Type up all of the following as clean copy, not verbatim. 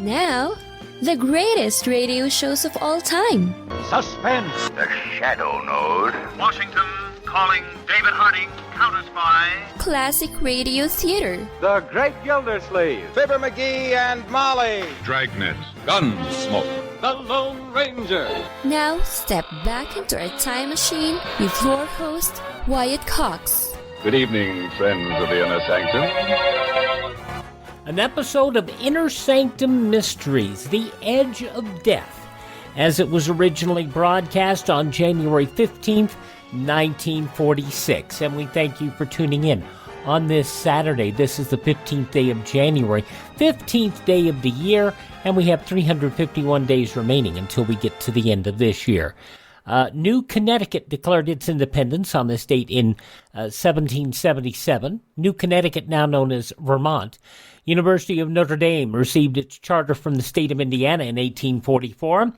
Now, the greatest radio shows of all time. Suspense. The Shadow Node. Washington calling David Harding, counter-spy. Classic radio theater. The Great Gildersleeve. Fibber McGee and Molly. Dragnet. Gunsmoke. The Lone Ranger. Now, step back into our time machine with your host, Wyatt Cox. Good evening, friends of the Inner Sanctum. An episode of Inner-Sanctum-Mysteries, The Edge of Death, as it was originally broadcast on January 15th, 1946. And we thank you for tuning in on this Saturday. This is the 15th day of January, 15th day of the year, and we have 351 days remaining until we get to the end of this year. New Connecticut declared its independence on this date in 1777. New Connecticut, now known as Vermont. University of Notre Dame received its charter from the state of Indiana in 1844.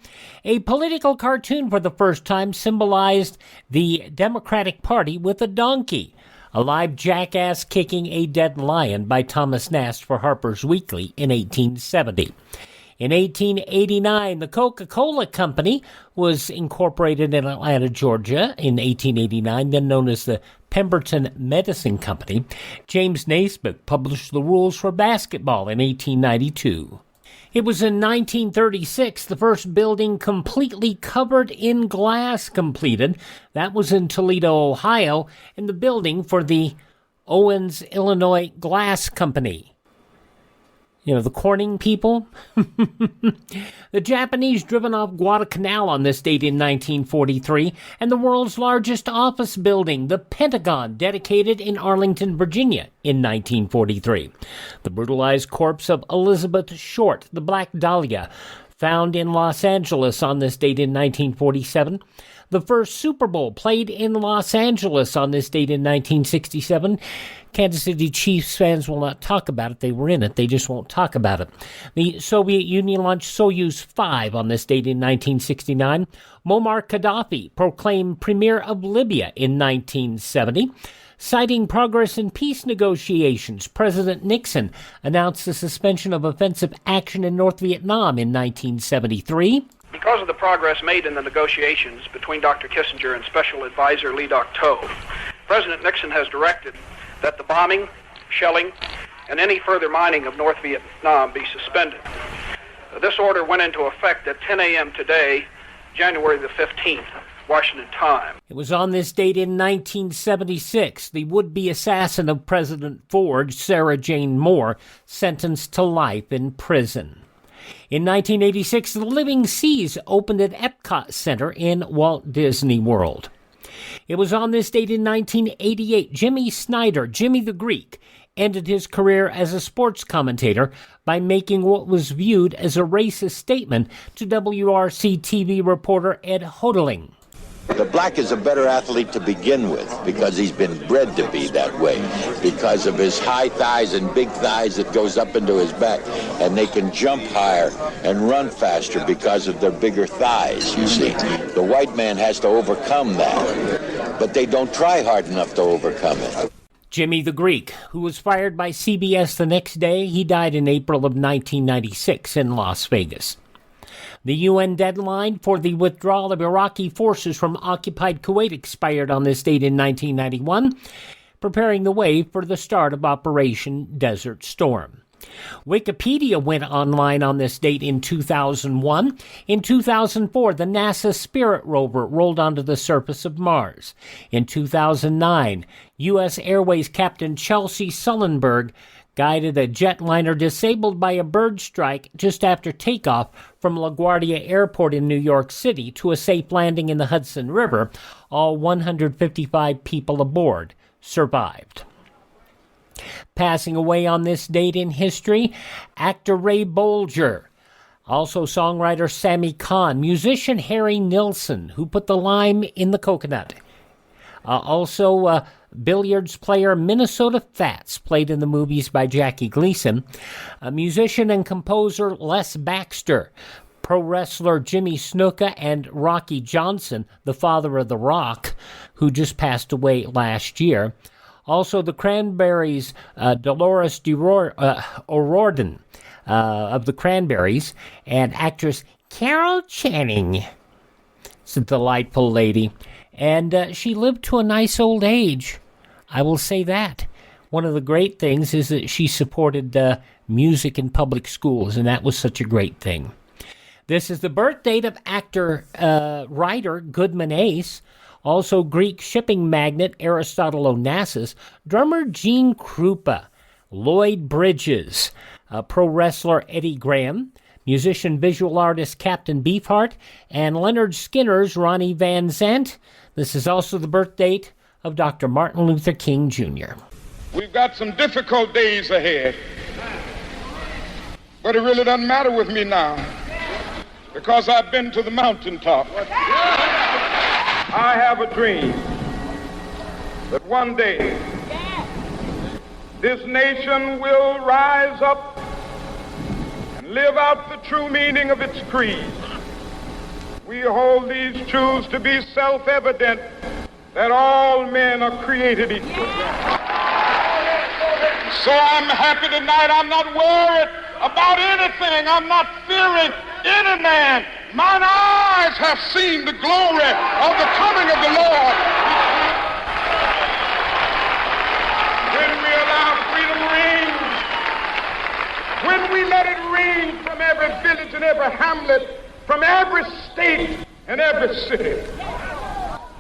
A political cartoon for the first time symbolized the Democratic Party with a donkey. A live jackass kicking a dead lion by Thomas Nast for Harper's Weekly in 1870. In 1889, the Coca-Cola Company was incorporated in Atlanta, Georgia in 1889, then known as the Pemberton Medicine Company. James Naismith published the rules for basketball in 1892. It was in 1936 the first building completely covered in glass completed. That was in Toledo, Ohio, in the building for the Owens, Illinois Glass Company. You know, the Corning people. The Japanese driven off Guadalcanal on this date in 1943, and the world's largest office building, the Pentagon, dedicated in Arlington, Virginia in 1943. The brutalized corpse of Elizabeth Short, the Black Dahlia, found in Los Angeles on this date in 1947. The first Super Bowl played in Los Angeles on this date in 1967. Kansas City Chiefs fans will not talk about it. They were in it. They just won't talk about it. The Soviet Union launched Soyuz 5 on this date in 1969. Muammar Gaddafi proclaimed premier of Libya in 1970. Citing progress in peace negotiations, President Nixon announced the suspension of offensive action in North Vietnam in 1973. Because of the progress made in the negotiations between Dr. Kissinger and Special Advisor Lee Dak-to, President Nixon has directed that the bombing, shelling, and any further mining of North Vietnam be suspended. This order went into effect at 10 a.m. today, January the 15th, Washington time. It was on this date in 1976, the would-be assassin of President Ford, Sarah Jane Moore, sentenced to life in prison. In 1986, the Living Seas opened at Epcot Center in Walt Disney World. It was on this date in 1988, Jimmy Snyder, Jimmy the Greek, ended his career as a sports commentator by making what was viewed as a racist statement to WRC TV reporter Ed Hodeling. The black is a better athlete to begin with because he's been bred to be that way, because of his high thighs and big thighs that goes up into his back, and they can jump higher and run faster because of their bigger thighs, you see. The white man has to overcome that, but they don't try hard enough to overcome it. Jimmy the Greek, who was fired by CBS the next day, he died in April of 1996 in Las Vegas. The UN deadline for the withdrawal of Iraqi forces from occupied Kuwait expired on this date in 1991, preparing the way for the start of Operation Desert Storm. Wikipedia went online on this date in 2001. In 2004, the NASA Spirit rover rolled onto the surface of Mars. In 2009, U.S. Airways Captain Chelsea Sullenberg guided a jetliner disabled by a bird strike just after takeoff from LaGuardia Airport in New York City to a safe landing in the Hudson River. All 155 people aboard survived. Passing away on this date in history, actor Ray Bolger, also songwriter Sammy Kahn, musician Harry Nilsson, who put the lime in the coconut. Billiards player Minnesota Fats, played in the movies by Jackie Gleason. Musician and composer Les Baxter. Pro wrestler Jimmy Snuka and Rocky Johnson, the father of The Rock, who just passed away last year. Also, the Cranberries' Dolores O'Riordan. of the Cranberries, and actress Carol Channing. It's a delightful lady, and she lived to a nice old age. I will say that. One of the great things is that she supported music in public schools, and that was such a great thing. This is the birth date of actor, writer Goodman Ace, also Greek shipping magnate Aristotle Onassis, drummer Gene Krupa, Lloyd Bridges, pro wrestler Eddie Graham, musician visual artist Captain Beefheart, and Leonard Skinner's Ronnie Van Zant. This is also the birth date of Dr. Martin Luther King Jr. We've got some difficult days ahead, but it really doesn't matter with me now because I've been to the mountaintop. I have a dream that one day this nation will rise up and live out the true meaning of its creed. We hold these truths to be self-evident that all men are created equal. So I'm happy tonight. I'm not worried about anything. I'm not fearing any man. Mine eyes have seen the glory of the coming of the Lord. When we allow freedom ring, when we let it ring from every village and every hamlet, from every state and every city,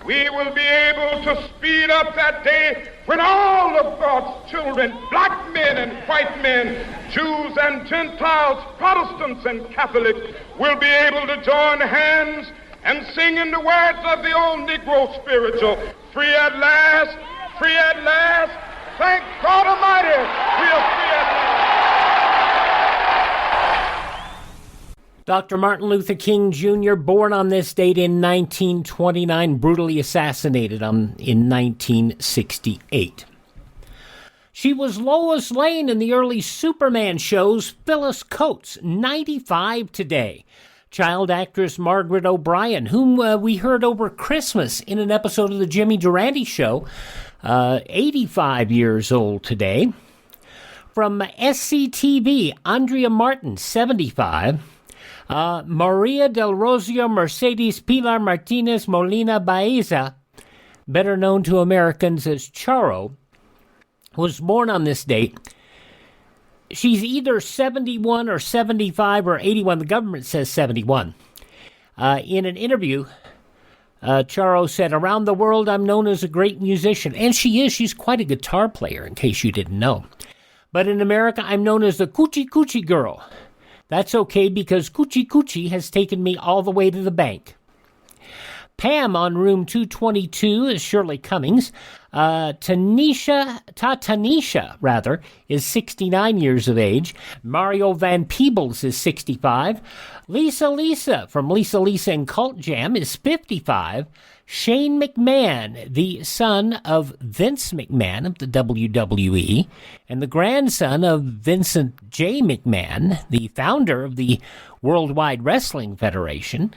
we will be able to speed up that day when all of God's children, black men and white men, Jews and Gentiles, Protestants and Catholics, will be able to join hands and sing in the words of the old Negro spiritual, free at last, free at last, thank God Almighty, we are free at last. Dr. Martin Luther King Jr., born on this date in 1929, brutally assassinated in 1968. She was Lois Lane in the early Superman shows. Phyllis Coates, 95 today. Child actress Margaret O'Brien, whom we heard over Christmas in an episode of the Jimmy Durante Show, 85 years old today. From SCTV, Andrea Martin, 75. Maria del Rosio Mercedes Pilar Martinez Molina Baeza, better known to Americans as Charo, was born on this date. She's either 71 or 75 or 81. The government says 71. In an interview, Charo said, "Around the world, I'm known as a great musician." And she is. She's quite a guitar player, in case you didn't know. But in America, I'm known as the Coochie Coochie Girl. That's okay because Coochie Coochie has taken me all the way to the bank. Pam on room 222 is Shirley Cummings. Tanisha, is 69 years of age. Mario Van Peebles is 65. Lisa from Lisa and Cult Jam is 55. Shane McMahon, the son of Vince McMahon of the WWE, and the grandson of Vincent J. McMahon, the founder of the Worldwide Wrestling Federation.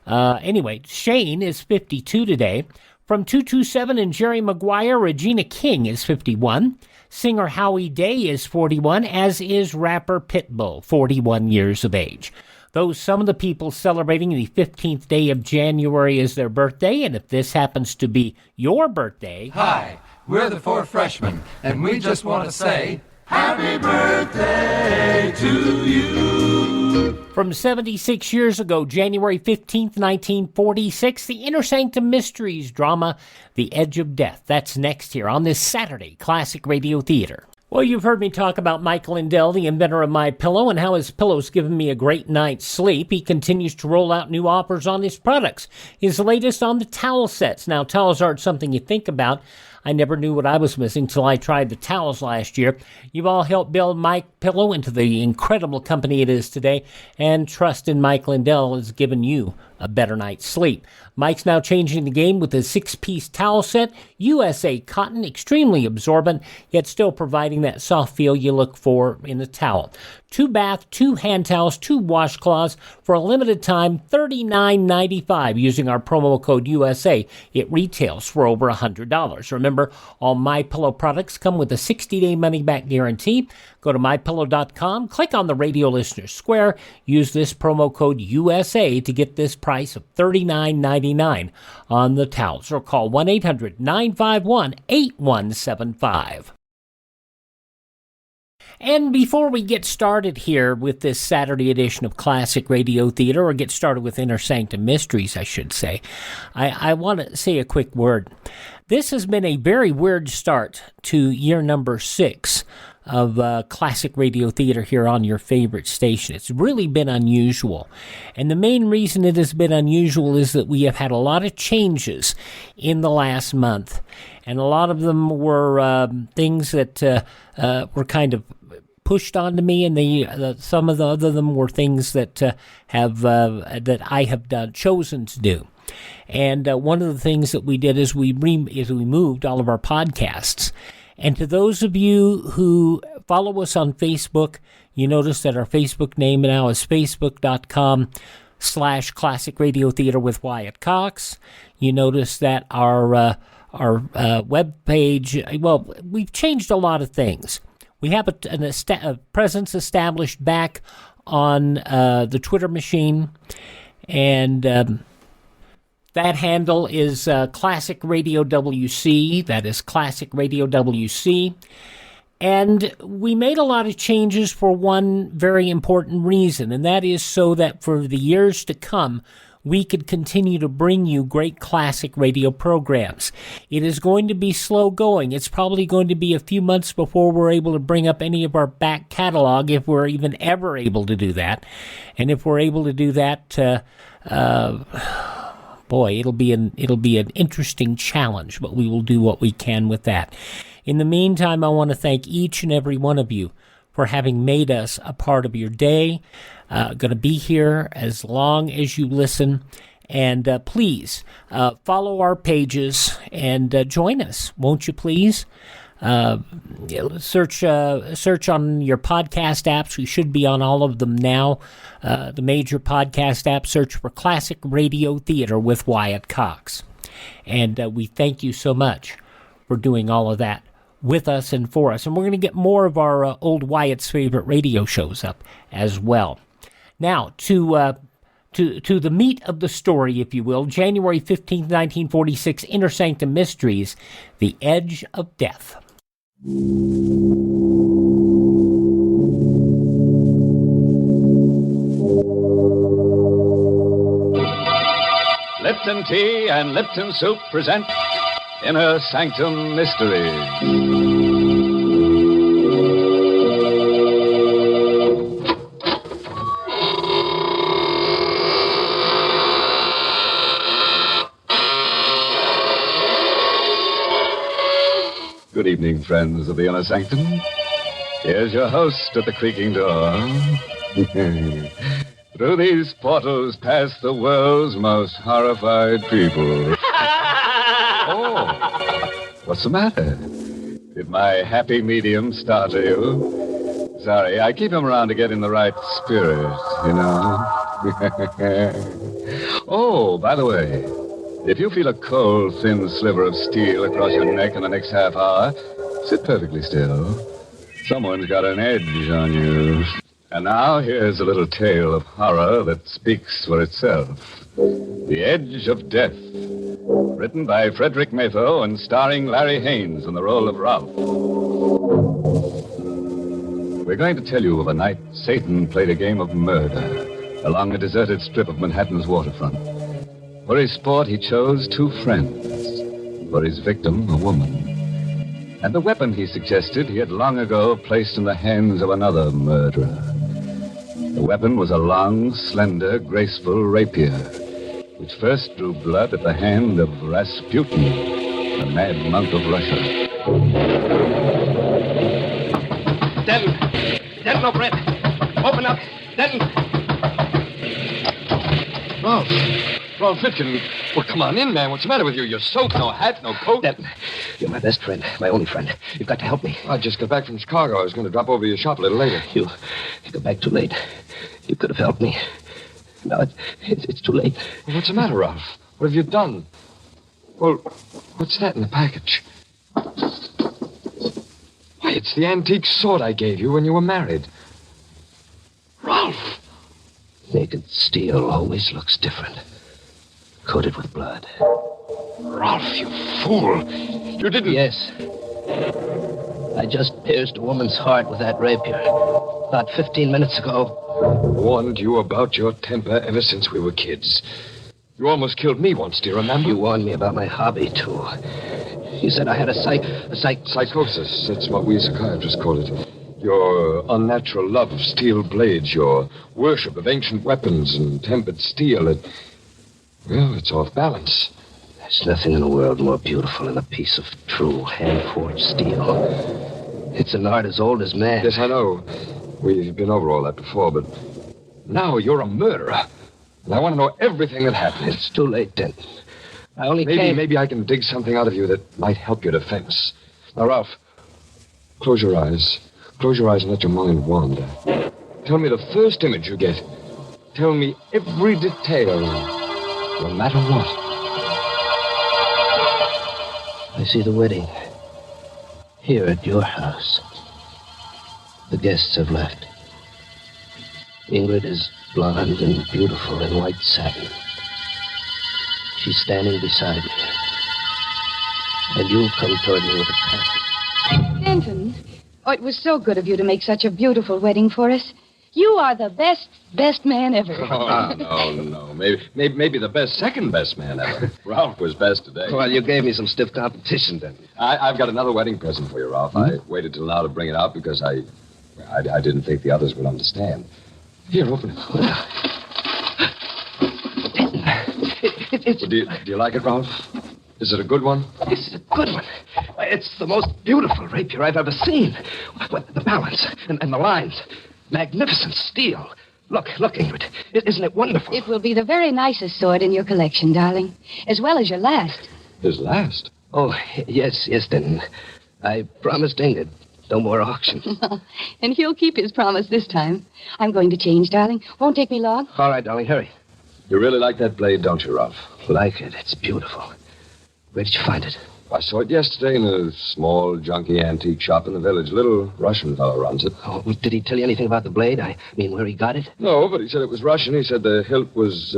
Anyway, Shane is 52 today. From 227 and Jerry Maguire, Regina King is 51. Singer Howie Day is 41, as is rapper Pitbull, 41 years of age. Those some of the people celebrating the 15th day of January is their birthday, and if this happens to be your birthday... Hi, we're the Four Freshmen, and we just want to say, Happy birthday to you! From 76 years ago, January 15th, 1946, the inner-sanctum-mysteries drama, The Edge of Death. That's next here on this Saturday Classic Radio Theater. Well, you've heard me talk about Mike Lindell, the inventor of My Pillow, and how his pillow's given me a great night's sleep. He continues to roll out new offers on his products. His latest on the towel sets. Now, towels aren't something you think about. I never knew what I was missing till I tried the towels last year. You've all helped build Mike Pillow into the incredible company it is today, and trust in Mike Lindell has given you a better night's sleep. Mike's now changing the game with a 6-piece towel set, USA cotton, extremely absorbent, yet still providing that soft feel you look for in a towel. 2 bath, 2 hand towels, 2 washcloths for a limited time, $39.95 using our promo code USA. It retails for over $100. Remember, all MyPillow products come with a 60-day money-back guarantee. Go to MyPillow.com, click on the Radio Listener Square, use this promo code USA to get this price of $39.99 on the towels, or call 1-800-951-8175. And before we get started here with this Saturday edition of Classic Radio Theater, or get started with Inner Sanctum Mysteries, I should say, I want to say a quick word. This has been a very weird start to year number 6 of Classic Radio Theater here on your favorite station. It's really been unusual. And the main reason it has been unusual is that we have had a lot of changes in the last month. And a lot of them were things that were kind of pushed onto me, and some of the other them were things that that I have chosen to do. And one of the things that we did is we moved all of our podcasts. And to those of you who follow us on Facebook, you notice that our Facebook name now is facebook.com/Classic Radio Theater with Wyatt Cox. You notice that our web page, well, we've changed a lot of things. We have a presence established back on the Twitter machine, and that handle is Classic Radio WC. That is Classic Radio WC. And we made a lot of changes for one very important reason, and that is so that for the years to come, we could continue to bring you great classic radio programs. It is going to be slow going. It's probably going to be a few months before we're able to bring up any of our back catalog, if we're even ever able to do that. And if we're able to do that, boy, it'll be an interesting challenge, but we will do what we can with that. In the meantime, I want to thank each and every one of you for having made us a part of your day. Going to be here as long as you listen. And please follow our pages and join us, won't you please? Search on your podcast apps. We should be on all of them now. The major podcast apps, search for Classic Radio Theater with Wyatt Cox. And we thank you so much for doing all of that with us and for us. And we're going to get more of our old Wyatt's favorite radio shows up as well. Now, to the meat of the story, if you will, January 15th, 1946, Inner Sanctum Mysteries, The Edge of Death. Lipton Tea and Lipton Soup present Inner Sanctum Mysteries. Good evening, friends of the Inner Sanctum. Here's your host at the creaking door. Through these portals pass the world's most horrified people. Oh, what's the matter? Did my happy medium startle you? Sorry, I keep him around to get in the right spirit, you know. Oh, by the way, if you feel a cold, thin sliver of steel across your neck in the next half hour, sit perfectly still. Someone's got an edge on you. And now here's a little tale of horror that speaks for itself. The Edge of Death. Written by Frederick Matho and starring Larry Haines in the role of Ralph. We're going to tell you of a night Satan played a game of murder along a deserted strip of Manhattan's waterfront. For his sport, he chose 2 friends. For his victim, a woman. And the weapon he suggested he had long ago placed in the hands of another murderer. The weapon was a long, slender, graceful rapier, which first drew blood at the hand of Rasputin, the mad monk of Russia. Denton, oh, Brett. Open up. Denton. Oh, Ralph Fitkin. Well, come on in, man. What's the matter with you? You're soaked, no hat, no coat. Denton, you're my best friend, my only friend. You've got to help me. I just got back from Chicago. I was going to drop over to your shop a little later. You got back too late. You could have helped me. Now it's too late. Well, what's the matter, Ralph? What have you done? Well, what's that in the package? Why, it's the antique sword I gave you when you were married. Ralph! Naked steel always looks different. Coated with blood. Ralph, you fool. You didn't... Yes. I just pierced a woman's heart with that rapier. About 15 minutes ago. I warned you about your temper ever since we were kids. You almost killed me once, do you remember? You warned me about my hobby, too. You said I had a psychosis. That's what we psychiatrists call it. Your unnatural love of steel blades, your worship of ancient weapons and tempered steel, it's off balance. There's nothing in the world more beautiful than a piece of true hand-forged steel. It's an art as old as man. Yes, I know. We've been over all that before, but now you're a murderer. And I want to know everything that happened. It's too late, Denton. I only came... Maybe I can dig something out of you that might help your defense. Now, Ralph, close your eyes. Close your eyes and let your mind wander. Tell me the first image you get. Tell me every detail, no matter what. I see the wedding. Here at your house. The guests have left. Ingrid is blonde and beautiful in white satin. She's standing beside me. And you've come toward me with a package. Denton, it was so good of you to make such a beautiful wedding for us. You are the best man ever. Oh, no. Maybe the second best man ever. Ralph was best today. Well, you gave me some stiff competition, then. I've got another wedding present for you, Ralph. I waited till now to bring it out because I didn't think the others would understand. Here, open it. Do you like it, Ralph? Is it a good one? This is a good one. It's the most beautiful rapier I've ever seen. The balance and the lines. Magnificent steel. Look, Ingrid. Isn't it wonderful? It will be the very nicest sword in your collection, darling. As well as your last. His last? Oh, yes, then. I promised Ingrid. No more auctions. And he'll keep his promise this time. I'm going to change, darling. Won't take me long. All right, darling, hurry. You really like that blade, don't you, Ralph? Like it. It's beautiful. Where did you find it? I saw it yesterday in a small, junky antique shop in the village. Little Russian fellow runs it. Oh, did he tell you anything about the blade? I mean, where he got it? No, but he said it was Russian. He said the hilt was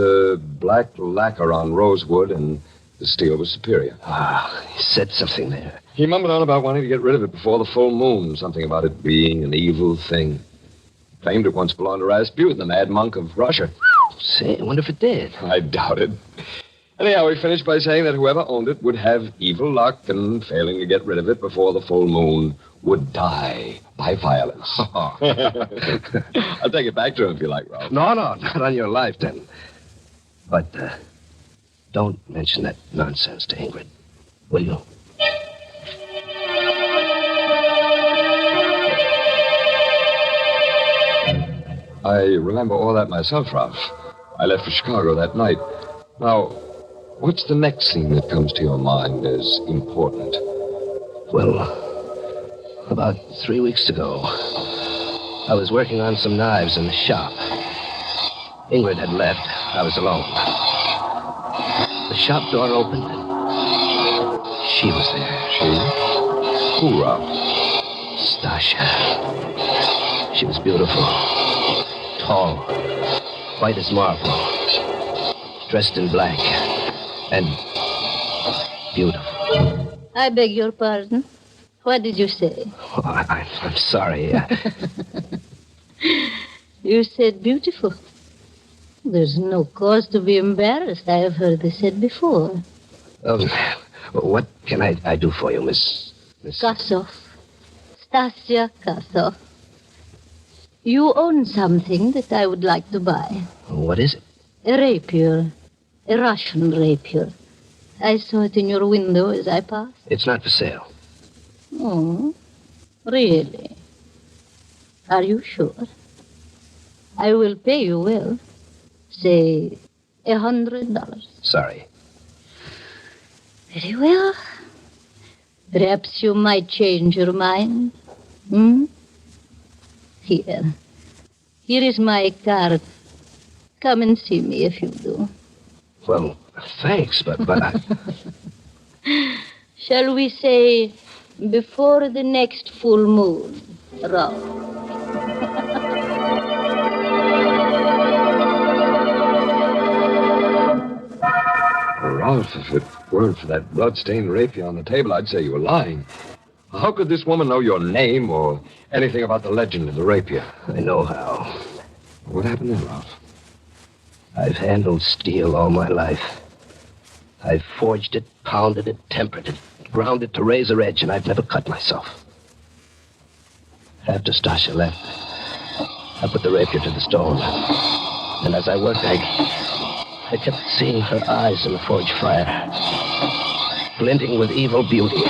black lacquer on rosewood and the steel was superior. Ah, he said something there. He mumbled on about wanting to get rid of it before the full moon. Something about it being an evil thing. Claimed it once belonged to Rasputin, the mad monk of Russia. Say, I wonder if it did. I doubt it. Anyhow, he finished by saying that whoever owned it would have evil luck, and failing to get rid of it before the full moon, would die by violence. I'll take it back to him if you like, Ralph. No, not on your life, then. But don't mention that nonsense to Ingrid, will you? I remember all that myself, Ralph. I left for Chicago that night. Now, what's the next thing that comes to your mind as important? Well, about 3 weeks ago, I was working on some knives in the shop. Ingrid had left. I was alone. The shop door opened, and she was there. She? Who, Ralph? Stasha. She was beautiful. Tall. White as marble. Dressed in black. And beautiful. I beg your pardon. What did you say? Oh, I'm sorry. You said beautiful. There's no cause to be embarrassed. I have heard this said before. What can I do for you, Miss... Kasov. Stasia Kasov. You own something that I would like to buy. What is it? A rapier. A Russian rapier. I saw it in your window as I passed. It's not for sale. Oh, really? Are you sure? I will pay you well. Say, $100. Sorry. Very well. Perhaps you might change your mind. Here. Here is my card. Come and see me if you do. Well, thanks, but Shall we say before the next full moon, Ralph? Ralph, if it weren't for that blood-stained rapier on the table, I'd say you were lying. How could this woman know your name or anything about the legend of the rapier? I know how. What happened then, Ralph? I've handled steel all my life. I've forged it, pounded it, tempered it, ground it to razor edge, and I've never cut myself. After Stasha left, I put the rapier to the stone. And as I worked, I kept seeing her eyes in the forge fire, blending with evil beauty.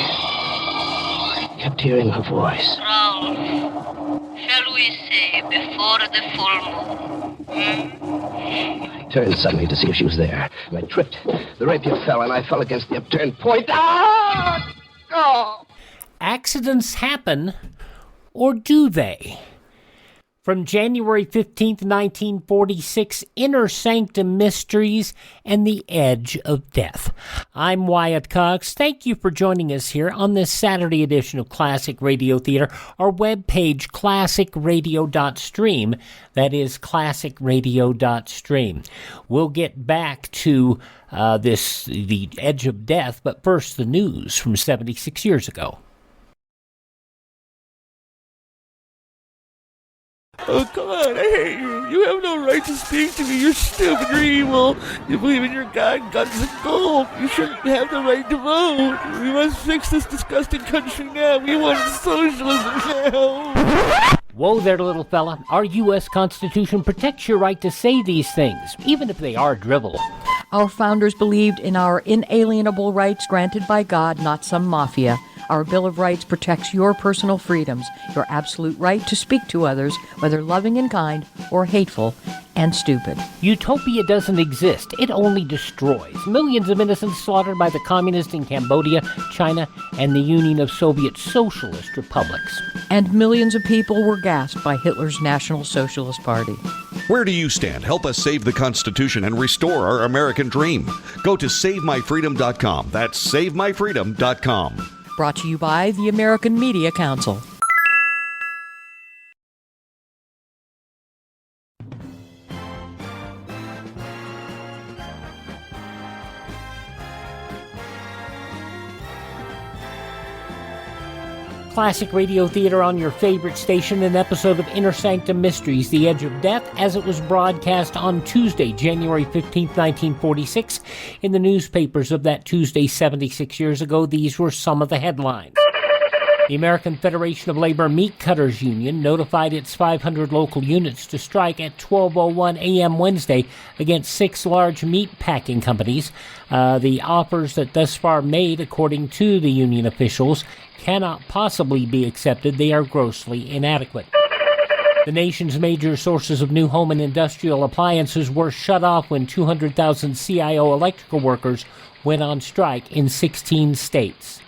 Kept hearing her voice. Ralph, shall we say before the full moon? I turned suddenly to see if she was there, and I tripped. The rapier fell, and I fell against the upturned point. Ah! Oh! Accidents happen, or do they? From January 15th, 1946, Inner Sanctum Mysteries and the Edge of Death. I'm Wyatt Cox. Thank you for joining us here on this Saturday edition of Classic Radio Theater. Our webpage, classicradio.stream. That is classicradio.stream. We'll get back to the Edge of Death, but first the news from 76 years ago. Oh, come on, I hate you. You have no right to speak to me. You're stupid, you're evil. You believe in your God, guns, and gold. You shouldn't have the right to vote. We must fix this disgusting country now. We want socialism now. Whoa there, little fella. Our U.S. Constitution protects your right to say these things, even if they are drivel. Our founders believed in our inalienable rights granted by God, not some mafia. Our Bill of Rights protects your personal freedoms, your absolute right to speak to others, whether loving and kind or hateful and stupid. Utopia doesn't exist. It only destroys. Millions of innocents slaughtered by the communists in Cambodia, China, and the Union of Soviet Socialist Republics. And millions of people were gassed by Hitler's National Socialist Party. Where do you stand? Help us save the Constitution and restore our American dream. Go to SaveMyFreedom.com. That's SaveMyFreedom.com. Brought to you by the American Media Council. Classic Radio Theater on your favorite station, an episode of Inner Sanctum Mysteries, The Edge of Death, as it was broadcast on Tuesday, January 15th, 1946. In the newspapers of that Tuesday 76 years ago, these were some of the headlines. The American Federation of Labor Meat Cutters Union notified its 500 local units to strike at 12:01 a.m. Wednesday against 6 large meat packing companies. The offers that thus far made, according to the union officials, cannot possibly be accepted. They are grossly inadequate. The nation's major sources of new home and industrial appliances were shut off when 200,000 CIO electrical workers went on strike in 16 states.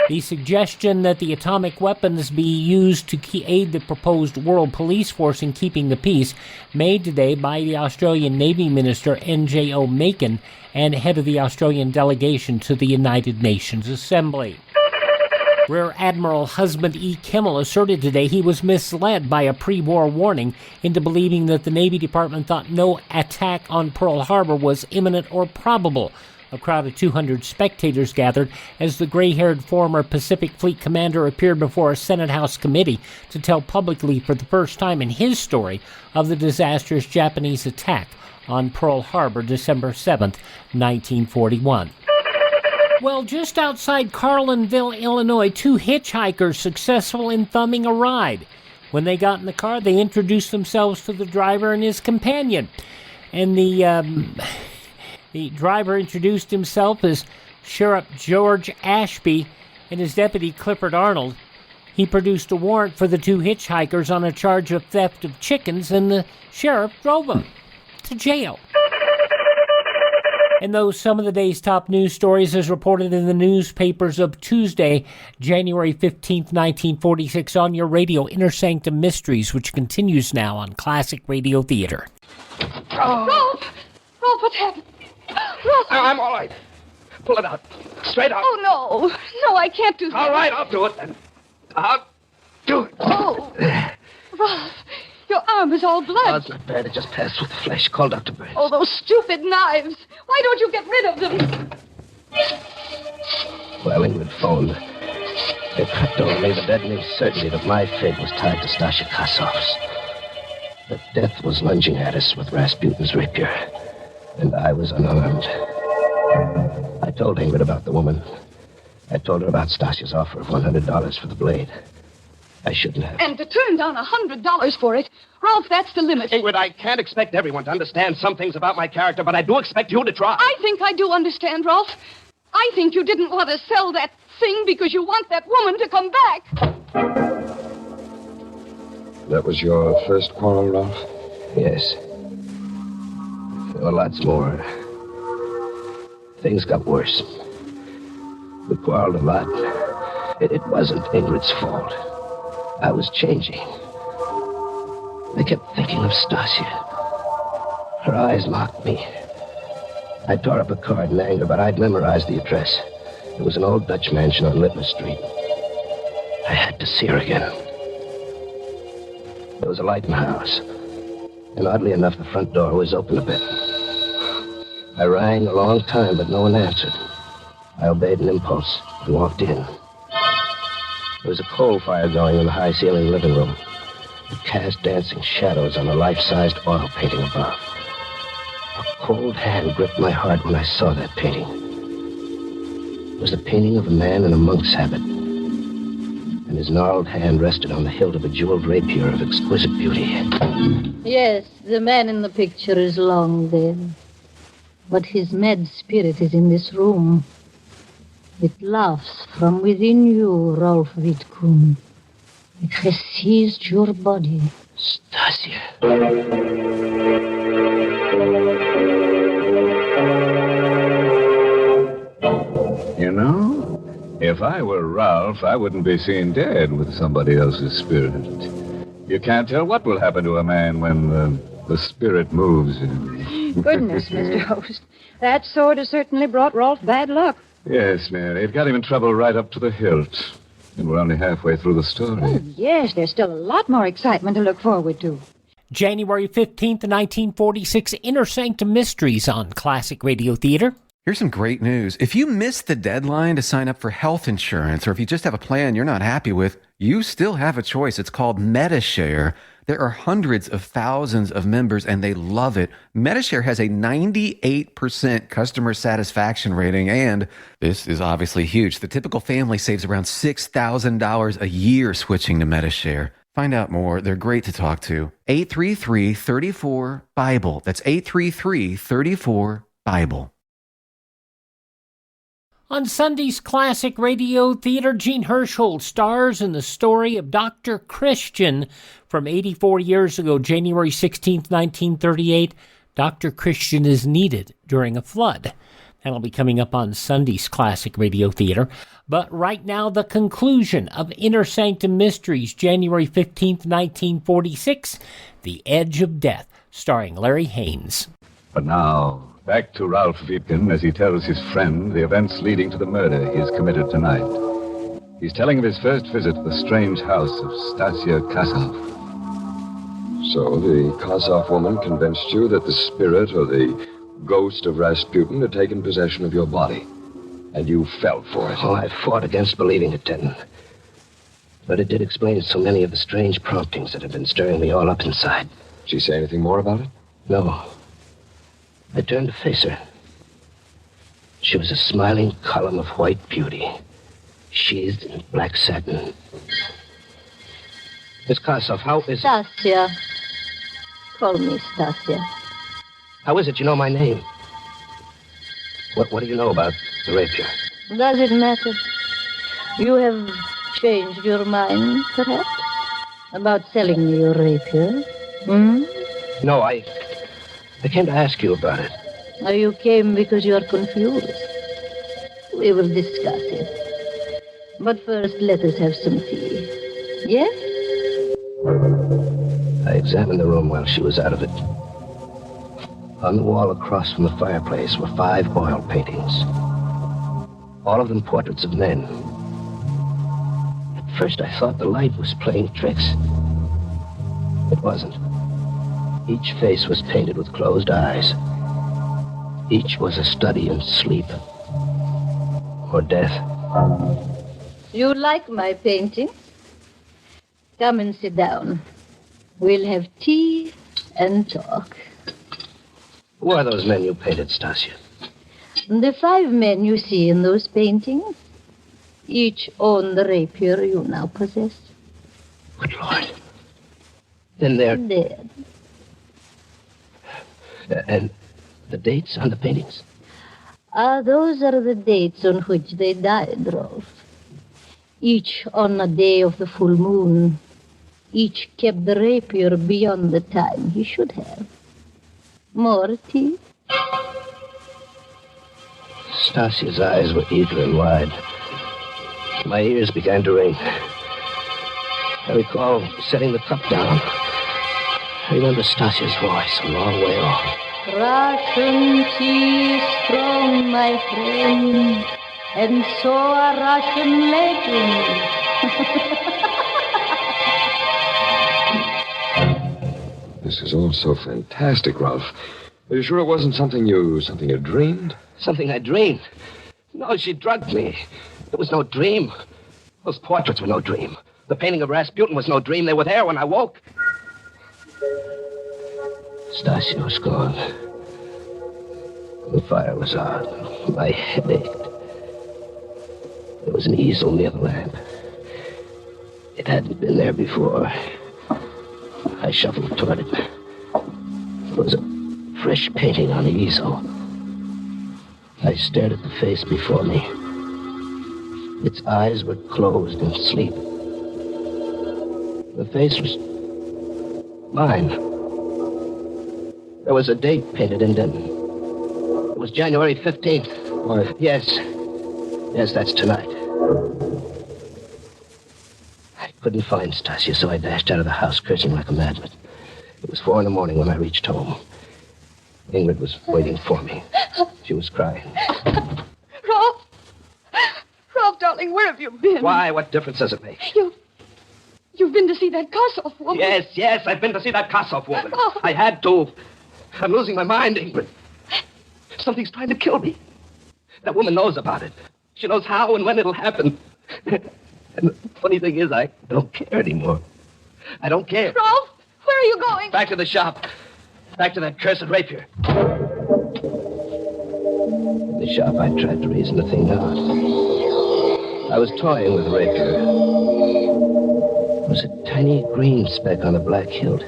The suggestion that the atomic weapons be used to aid the proposed world police force in keeping the peace, made today by the Australian Navy Minister N.J.O. Macon and head of the Australian delegation to the United Nations Assembly. Rear Admiral Husband E. Kimmel asserted today he was misled by a pre-war warning into believing that the Navy Department thought no attack on Pearl Harbor was imminent or probable. A crowd of 200 spectators gathered as the gray-haired former Pacific Fleet commander appeared before a Senate House committee to tell publicly for the first time in his story of the disastrous Japanese attack on Pearl Harbor, December 7th, 1941. Well, just outside Carlinville, Illinois, 2 hitchhikers successful in thumbing a ride. When they got in the car, they introduced themselves to the driver and his companion. And the driver introduced himself as Sheriff George Ashby and his deputy Clifford Arnold. He produced a warrant for the 2 hitchhikers on a charge of theft of chickens, and the sheriff drove them to jail. And those some of the day's top news stories as reported in the newspapers of Tuesday, January 15th, 1946, on your radio, Inner Sanctum Mysteries, which continues now on Classic Radio Theater. Rolf! Rolf, what's happened? Rolf! I'm all right. Pull it out. Straight out. Oh, no. No, I can't do that. All right, I'll do it then. I'll do it. Oh. Rolf, your arm is all blood. Oh, it's not bad. It just passed through the flesh. Call Dr. Burns. Oh, those stupid knives. Why don't you get rid of them? Well, Ingrid phoned. They crept over me, the deadening certainty that my fate was tied to Stasia Kosov's. That death was lunging at us with Rasputin's rapier, and I was unarmed. I told Ingrid about the woman. I told her about Stasia's offer of $100 for the blade. I shouldn't have. And to turn down $100 for it. Rolf, that's the limit. Ingrid, I can't expect everyone to understand some things about my character, but I do expect you to try. I think I do understand, Rolf. I think you didn't want to sell that thing because you want that woman to come back. That was your first quarrel, Ralph? Yes. There were lots more. Things got worse. We quarreled a lot. It wasn't Ingrid's fault. I was changing. I kept thinking of Stasia. Her eyes mocked me. I tore up a card in anger, but I'd memorized the address. It was an old Dutch mansion on Litmus Street. I had to see her again. There was a light in the house, and oddly enough, the front door was open a bit. I rang a long time, but no one answered. I obeyed an impulse and walked in. There was a coal fire going in the high-ceiling living room. It cast dancing shadows on a life-sized oil painting above. A cold hand gripped my heart when I saw that painting. It was the painting of a man in a monk's habit, and his gnarled hand rested on the hilt of a bejeweled rapier of exquisite beauty. Yes, the man in the picture is long dead. But his mad spirit is in this room. It laughs from within you, Rolf Wittkuhn. It has seized your body. Stasia. You know, if I were Ralph, I wouldn't be seen dead with somebody else's spirit. You can't tell what will happen to a man when the spirit moves him. Goodness, Mr. Host. That sword has certainly brought Rolf bad luck. Yes, Mary. It got him in trouble right up to the hilt. And we're only halfway through the story. Oh, yes, there's still a lot more excitement to look forward to. January 15th, 1946, Inner Sanctum Mysteries on Classic Radio Theater. Here's some great news. If you missed the deadline to sign up for health insurance, or if you just have a plan you're not happy with, you still have a choice. It's called MediShare. There are hundreds of thousands of members, and they love it. MediShare has a 98% customer satisfaction rating, and this is obviously huge. The typical family saves around $6,000 a year switching to MediShare. Find out more. They're great to talk to. 833-34-BIBLE. That's 833-34-BIBLE. On Sunday's Classic Radio Theater, Gene Hirschhold stars in the story of Dr. Christian from 84 years ago, January 16, 1938. Dr. Christian is needed during a flood. That'll be coming up on Sunday's Classic Radio Theater. But right now, the conclusion of Inner Sanctum Mysteries, January 15, 1946, The Edge of Death, starring Larry Haines. But now, back to Ralph Wittgen as he tells his friend the events leading to the murder he has committed tonight. He's telling of his first visit to the strange house of Stasia Kosov. So the Kosov woman convinced you that the spirit or the ghost of Rasputin had taken possession of your body, and you fell for it. Oh, I fought against believing it, Denton. But it did explain so many of the strange promptings that have been stirring me all up inside. Did she say anything more about it? No. I turned to face her. She was a smiling column of white beauty, sheathed in black satin. Miss Kosov, how is it? Stasia. Call me Stasia. How is it you know my name? What do you know about the rapier? Does it matter? You have changed your mind, perhaps? About selling me your rapier? Hmm? No, I came to ask you about it. Or you came because you are confused? We will discuss it. But first, let us have some tea. Yes? I examined the room while she was out of it. On the wall across from the fireplace were 5 oil paintings. All of them portraits of men. At first I thought the light was playing tricks. It wasn't. Each face was painted with closed eyes. Each was a study in sleep or death. You like my painting? Come and sit down. We'll have tea and talk. Who are those men you painted, Stasia? The 5 men you see in those paintings, each own the rapier you now possess. Good Lord. Then they're... Dead. And the dates on the paintings? Those are the dates on which they died, Rolf. Each on a day of the full moon. Each kept the rapier beyond the time he should have. More tea? Stasia's eyes were eager and wide. My ears began to ring. I recall setting the cup down. I remember Stasia's voice a long way off. Russian tea is strong, my friend, and so are Russian legends. This is all so fantastic, Ralph. Are you sure it wasn't something you dreamed? Something I dreamed? No, she drugged me. It was no dream. Those portraits were no dream. The painting of Rasputin was no dream. They were there when I woke. Stasia was gone. The fire was out. My head ached. There was an easel near the lamp. It hadn't been there before. I shuffled toward it. There was a fresh painting on the easel. I stared at the face before me. Its eyes were closed in sleep. The face was mine. There was a date painted in them. It was January 15th. Why? Yes. Yes, that's tonight. I couldn't find Stasia, so I dashed out of the house, cursing like a madman. It was 4 a.m. when I reached home. Ingrid was waiting for me. She was crying. Rolf! Rolf, darling, where have you been? Why? What difference does it make? You've been to see that Kossoff woman. Yes, I've been to see that Kossoff woman. Oh. I had to. I'm losing my mind, Ingrid. Something's trying to kill me. That woman knows about it. She knows how and when it'll happen. And the funny thing is, I don't care anymore. I don't care. Rolf, where are you going? Back to the shop. Back to that cursed rapier. In the shop, I tried to reason the thing out. I was toying with the rapier. There was a tiny green speck on the black hilt.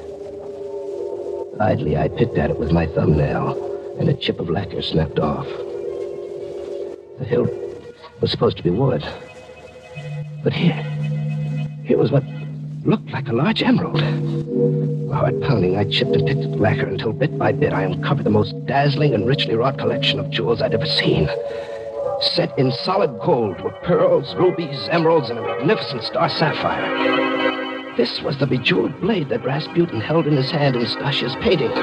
Idly, I picked at it with my thumbnail, and a chip of lacquer snapped off. The hilt was supposed to be wood. But here was what looked like a large emerald. Hard pounding, I chipped and picked at the lacquer until bit by bit I uncovered the most dazzling and richly wrought collection of jewels I'd ever seen. Set in solid gold were pearls, rubies, emeralds, and a magnificent star sapphire. This was the bejeweled blade that Rasputin held in his hand in Stasia's painting.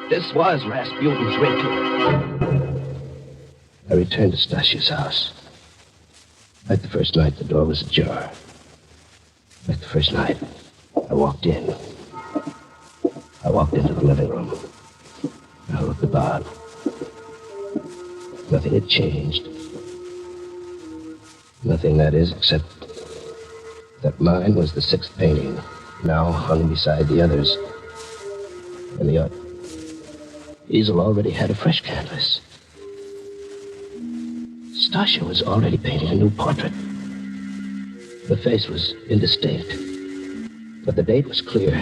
This was Rasputin's rapier. I returned to Stasia's house. Like the first night, the door was ajar. Like the first night, I walked in. I walked into the living room. I looked about. Nothing had changed. Nothing, that is, except that mine was the 6th painting, now hung beside the others. And the easel already had a fresh canvas. Stasia was already painting a new portrait. The face was indistinct, but the date was clear.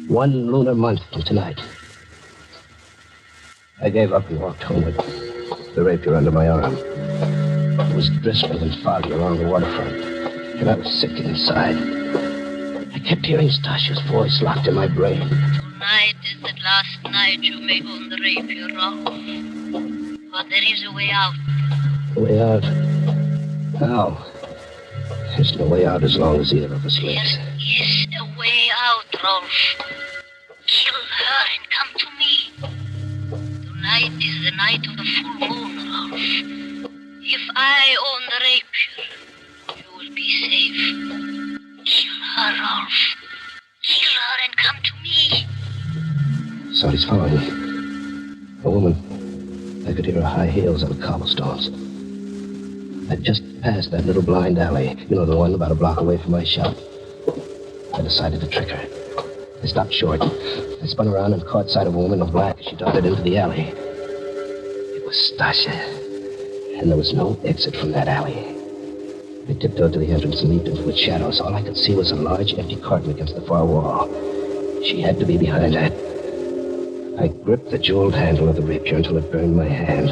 1 lunar month from tonight. I gave up and walked home with the rapier under my arm. It was drizzling and foggy along the waterfront, and I was sick inside. I kept hearing Stasia's voice locked in my brain. Tonight is the last night you may own the rapier, Rolf. But there is a way out. Way out? How? There's no way out as long as either of us lives. There is a way out, Rolf. Kill her and come to me. Tonight is the night of the full moon, Rolf. If I own the rapier, you will be safe. Kill her, Rolf. Kill her and come to me. Somebody's following me. A woman. I could hear her high heels on the cobblestones. I just passed that little blind alley. You know, the one about a block away from my shop. I decided to trick her. I stopped short. I spun around and caught sight of a woman in black as she darted into the alley. It was Stasia. And there was no exit from that alley. I tiptoed to the entrance and leaped into its shadows. All I could see was a large empty carton against the far wall. She had to be behind that. I gripped the jeweled handle of the rapier until it burned my hand.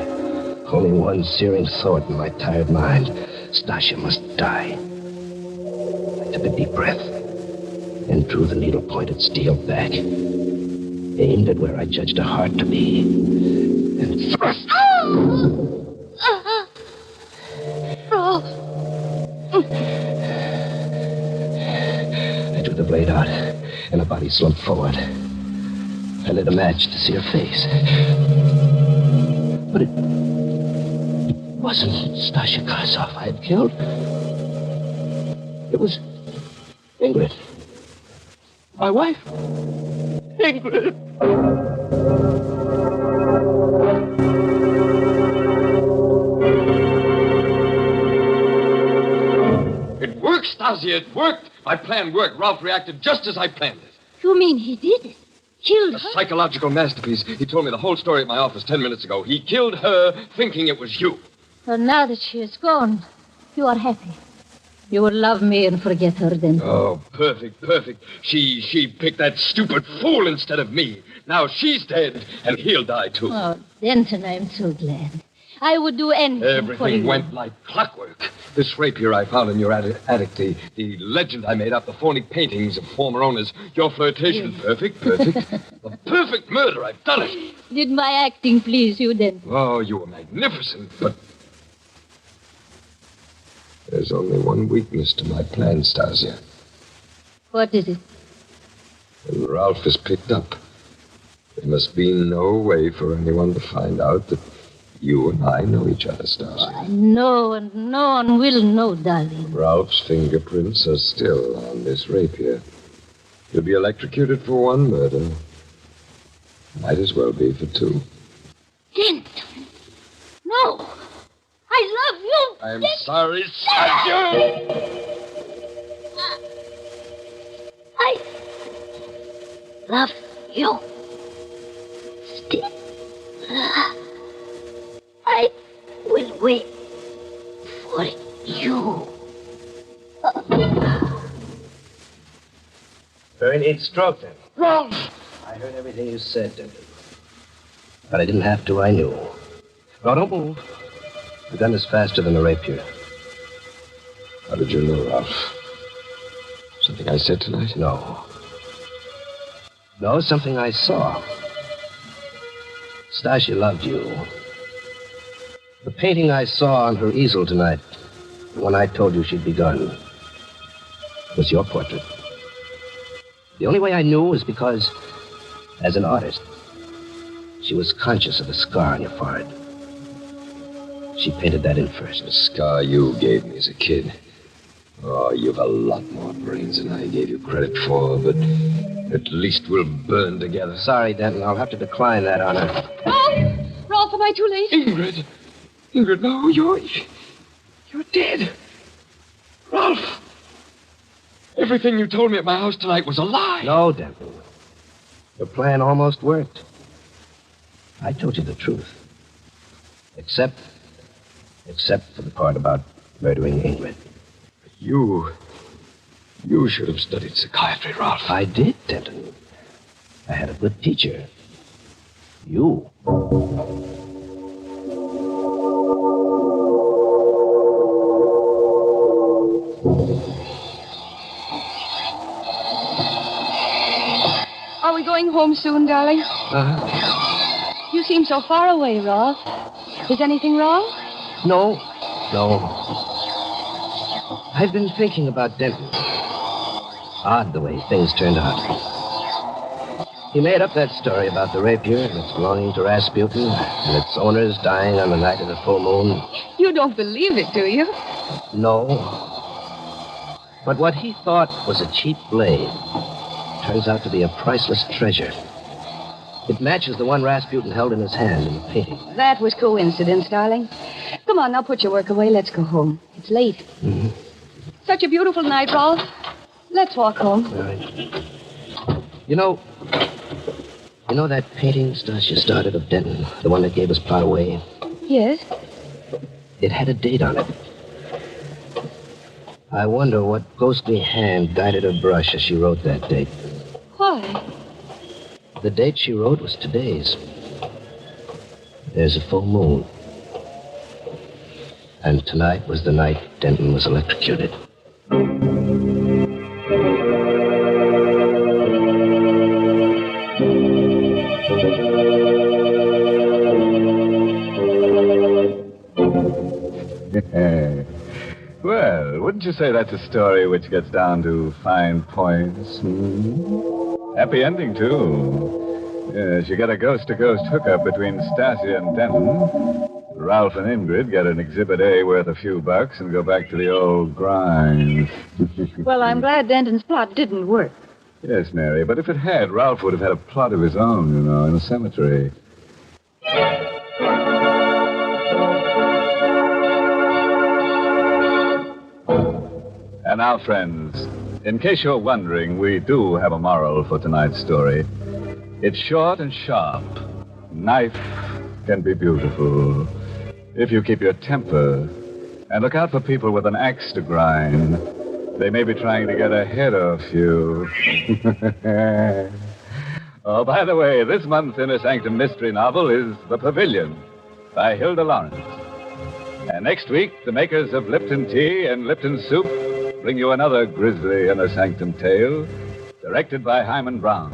Only one searing thought in my tired mind. Stasia must die. I took a deep breath and drew the needle-pointed steel back. Aimed at where I judged her heart to be. And thrust. Rolf. I drew the blade out, and her body slumped forward. I lit a match to see her face. But it wasn't Stasia Karasov I had killed. It was Ingrid. My wife. Ingrid. It worked, Stasia, it worked. My plan worked. Ralph reacted just as I planned it. You mean he did it? Killed A her? psychological masterpiece. He told me the whole story at my office 10 minutes ago. He killed her thinking it was you. Well, now that she is gone, you are happy. You will love me and forget her then. Oh, perfect, perfect. She picked that stupid fool instead of me. Now she's dead, and he'll die, too. Oh, Denton, I'm so glad. I would do anything for you. Everything went like clockwork. This rapier I found in your attic, the legend I made up, the phony paintings of former owners, your flirtation, perfect, perfect. The perfect murder, I've done it. Did my acting please you then? Oh, you were magnificent, but there's only one weakness to my plan, Stasia. What is it? When Ralph is picked up, there must be no way for anyone to find out that you and I know each other, Stasia. No, and no one will know, darling. Ralph's fingerprints are still on this rapier. He'll be electrocuted for one murder. Might as well be for two. Denton! No! I love you! I'm sorry, Stasia! I love you. Still. I will wait for you. Very neat stroke, then. Ralph! I heard everything you said, Denton. But I didn't have to, I knew. No, don't move. The gun is faster than the rapier. How did you know, Ralph? Something I said tonight? No. No, something I saw. Stasia loved you. The painting I saw on her easel tonight, the one I told you she'd begun, was your portrait. The only way I knew was because, as an artist, she was conscious of the scar on your forehead. She painted that in first. The scar you gave me as a kid. Oh, you've a lot more brains than I gave you credit for, but at least we'll burn together. Sorry, Denton. I'll have to decline that honor. Rolf, am I too late? Ingrid! Ingrid, no, you're dead. Ralph! Everything you told me at my house tonight was a lie. No, Denton. Your plan almost worked. I told you the truth. Except for the part about murdering Ingrid. You should have studied psychiatry, Ralph. I did, Denton. I had a good teacher. You. Are we going going home soon, darling? Uh-huh. You seem so far away, Rolf. Is anything wrong? No. I've been thinking about Denton. Odd the way things turned out. He made up that story about the rapier and its belonging to Rasputin and its owners dying on the night of the full moon. You don't believe it, do you? No. But what he thought was a cheap blade turns out to be a priceless treasure. It matches the one Rasputin held in his hand in the painting. That was coincidence, darling. Come on, now put your work away. Let's go home. It's late. Mm-hmm. Such a beautiful night, Rolf. Let's walk home. All right. You know that painting Stasia started of Denton, the one that gave us plot away? Yes? It had a date on it. I wonder what ghostly hand guided her brush as she wrote that date. Why? The date she wrote was today's. There's a full moon. And tonight was the night Denton was electrocuted. Well, wouldn't you say that's a story which gets down to fine points? Happy ending, too. Yes, you get a ghost-to-ghost hookup between Stasia and Denton. Ralph and Ingrid get an Exhibit A worth a few bucks and go back to the old grind. Well, I'm glad Denton's plot didn't work. Yes, Mary, but if it had, Ralph would have had a plot of his own, in the cemetery. And now, friends, in case you're wondering, we do have a moral for tonight's story. It's short and sharp. Knife can be beautiful if you keep your temper. And look out for people with an axe to grind. They may be trying to get ahead of you. Oh, by the way, this month's Inner Sanctum Mystery novel is The Pavilion by Hilda Lawrence. And next week, the makers of Lipton Tea and Lipton Soup bring you another grisly Inner Sanctum tale, directed by Hyman Brown,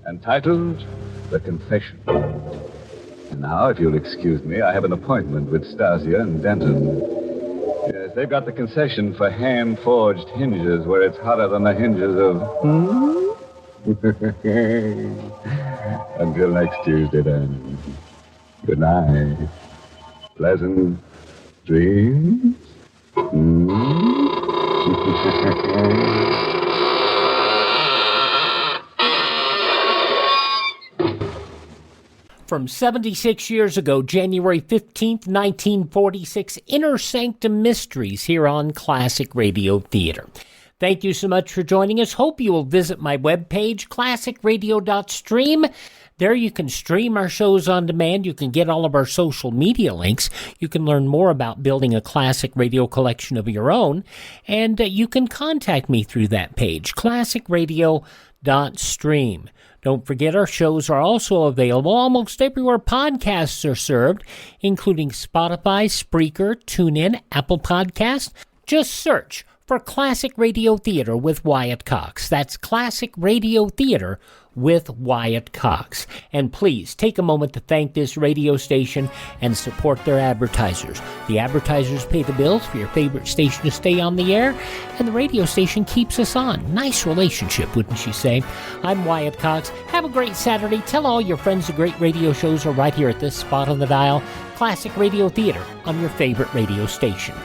and titled The Confession. And now, if you'll excuse me, I have an appointment with Stasia and Denton. Yes, they've got the concession for hand-forged hinges where it's hotter than the hinges of... Until next Tuesday, then. Good night. Pleasant dreams. From 76 years ago, January 15th, 1946, Inner Sanctum Mysteries here on Classic Radio Theater. Thank you so much for joining us. Hope you will visit my webpage, classicradio.stream. There you can stream our shows on demand. You can get all of our social media links. You can learn more about building a classic radio collection of your own. And you can contact me through that page, classicradio.stream. Don't forget our shows are also available almost everywhere podcasts are served, including Spotify, Spreaker, TuneIn, Apple Podcasts. Just search for Classic Radio Theater with Wyatt Cox. That's Classic Radio Theater with Wyatt Cox. And please take a moment to thank this radio station and support their advertisers. The advertisers pay the bills for your favorite station to stay on the air, and the radio station keeps us on. Nice relationship, wouldn't you say? I'm Wyatt Cox. Have a great Saturday. Tell all your friends the great radio shows are right here at this spot on the dial. Classic Radio Theater on your favorite radio station.